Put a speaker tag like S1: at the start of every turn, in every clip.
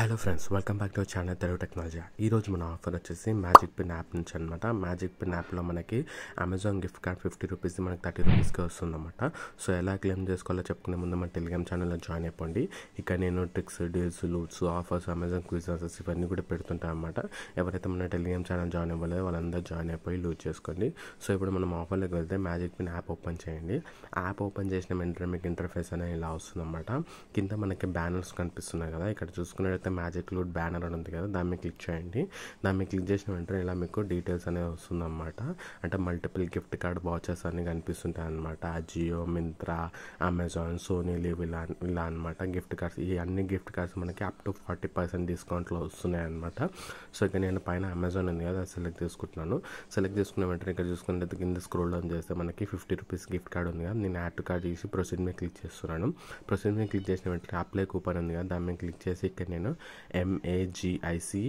S1: Hello friends, welcome back to our channel Telugu technology. ఈరోజు మన offer వచ్చేసి మ్యాజిక్ పిన్ యాప్ నుంచి అనమాట. మ్యాజిక్ పిన్ యాప్లో మనకి అమెజాన్ గిఫ్ట్ కార్డ్ 50 రూపీస్ మనకి 30 రూపీస్కి వస్తుందన్నమాట. సో ఎలా క్లెయిమ్ చేసుకోవాలో చెప్పుకునే ముందు మన టెలిగ్రామ్ ఛానల్లో జాయిన్ అయిపోండి. ఇక్కడ నేను tricks, deals, loots, offers, Amazon quizzes ఇవన్నీ కూడా పెడుతుంటాను అనమాట. ఎవరైతే మన టెలిగ్రామ్ ఛానల్ జాయిన్ అవ్వలేదో వాళ్ళందరూ జాయిన్ అయిపోయి లూట్ చేసుకోండి. సో ఇప్పుడు మనం ఆఫర్లోకి వెళ్తే మ్యాజిక్ పిన్ యాప్ ఓపెన్ చేయండి. యాప్ ఓపెన్ చేసిన వెంటనే మీకు ఇంటర్ఫేస్ అనేది ఇలా వస్తుందన్నమాట. కింద మనకి బ్యానర్స్ కనిపిస్తున్నాయి కదా, ఇక్కడ చూసుకున్నట్లయితే మ్యాజిక్ లూట్ బ్యానర్ అని ఉంది కదా, దాన్ని మీద క్లిక్ చేయండి. దాన్ని మీద క్లిక్ చేసిన వెంటనే ఇలా మీకు డీటెయిల్స్ అనేది వస్తుందన్నమాట. అంటే మల్టిపుల్ గిఫ్ట్ కార్డ్ వాచెస్ అన్ని కనిపిస్తుంటాయి అనమాట. Jio, Myntra, Amazon, Sony LIV ఇలా అనమాట. గిఫ్ట్ కార్డ్స్, ఈ అన్ని గిఫ్ట్ కార్డ్స్ మనకి అప్ టు 40% డిస్కౌంట్లో వస్తున్నాయి అనమాట. సో ఇక నేను పైన అమెజాన్ ఉంది కదా, అది సెలెక్ట్ చేసుకుంటున్నాను. సెలెక్ట్ చేసుకున్న వెంటనే ఇక్కడ చూసుకున్నట్లయితే కింద స్క్రోల్ డౌన్ చేస్తే మనకి 50 రూపీస్ గిఫ్ట్ కార్డ్ ఉంది కదా, నేను యాడ్ టు కార్డ్ చేసి ప్రొసీడ్ మీద క్లిక్ చేస్తున్నాను. ప్రొసీడ్ మీద క్లిక్ చేసిన వెంటనే అప్లై కూపన్ ఉంది కదా, దాని మీద క్లిక్ చేసి ఇక్కడ నేను MAGICLOOT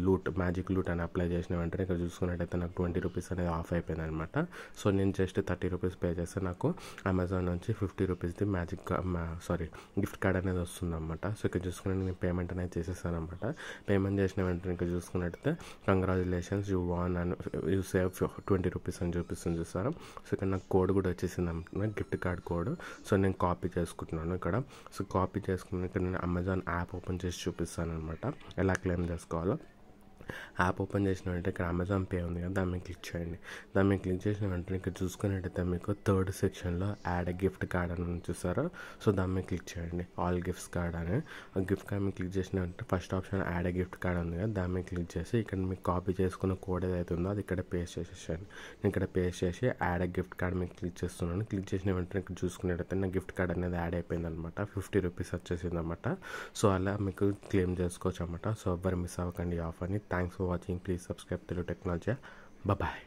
S1: లూట్, మ్యాజిక్ లూట్ అని అప్లై చేసిన వెంటనే ఇక్కడ చూసుకున్నట్టయితే నాకు 20 రూపీస్ అనేది ఆఫ్ అయిపోయింది అనమాట. సో నేను జస్ట్ 30 రూపీస్ పే చేస్తే నాకు అమెజాన్ నుంచి 50 రూపీస్ది గిఫ్ట్ కార్డ్ అనేది వస్తుందన్నమాట. సో ఇక్కడ చూసుకుని నేను పేమెంట్ అనేది చేసేసాను అనమాట. పేమెంట్ చేసిన వెంటనే ఇక్కడ చూసుకున్నట్టయితే congratulations, you won and you save 20 rupees అని చూపిస్తుంది చూస్తారా. సో ఇక్కడ నాకు కోడ్ కూడా వచ్చేసింది అనమాట, గిఫ్ట్ కార్డ్ కోడ్. సో నేను కాపీ చేసుకుంటున్నాను ఇక్కడ. సో కాపీ చేసుకుని ఇక్కడ నేను అమెజాన్ యాప్ ఓపెన్ చేసి చూపిస్తాను అనమాట ఎలా క్లెయిమ్ చేసుకోవాలో. యాప్ ఓపెన్ చేసిన వెంటనే ఇక్కడ అమెజాన్ పే ఉంది కదా, దాని మీద క్లిక్ చేయండి. దాని మీద క్లిక్ చేసిన వెంటనే ఇక్కడ చూసుకున్నట్టయితే మీకు థర్డ్ సెక్షన్లో యాడ్ గిఫ్ట్ కార్డ్ అని చూసారా. సో దాని మీద క్లిక్ చేయండి, ఆల్ గిఫ్ట్స్ కార్డ్ అని. ఆ గిఫ్ట్ కార్డ్ మీద క్లిక్ చేసిన వెంటనే first option add gift card ఉంది కదా, దాని మీద క్లిక్ చేసి ఇక్కడ మీకు కాపీ చేసుకున్న కోడ్ ఏదైతే ఉందో అది ఇక్కడ పేస్ట్ చేసేసాను. నేను ఇక్కడ పేస్ట్ చేసి యాడ్ గిఫ్ట్ కార్డ్ మీద క్లిక్ చేస్తున్నాను. క్లిక్ చేసిన వెంటనే ఇక్కడ చూసుకున్నట్టయితే నా గిఫ్ట్ కార్డ్ అనేది యాడ్ అయిపోయింది అనమాట. 50 రూపీస్ వచ్చేసింది అనమాట. సో అలా మీకు క్లెయిమ్ చేసుకోవచ్చు అనమాట. సో ఎవ్వరు మిస్ అవ్వకండి ఈ ఆఫర్ని. Thanks for watching. Please subscribe Telugu technology. Bye.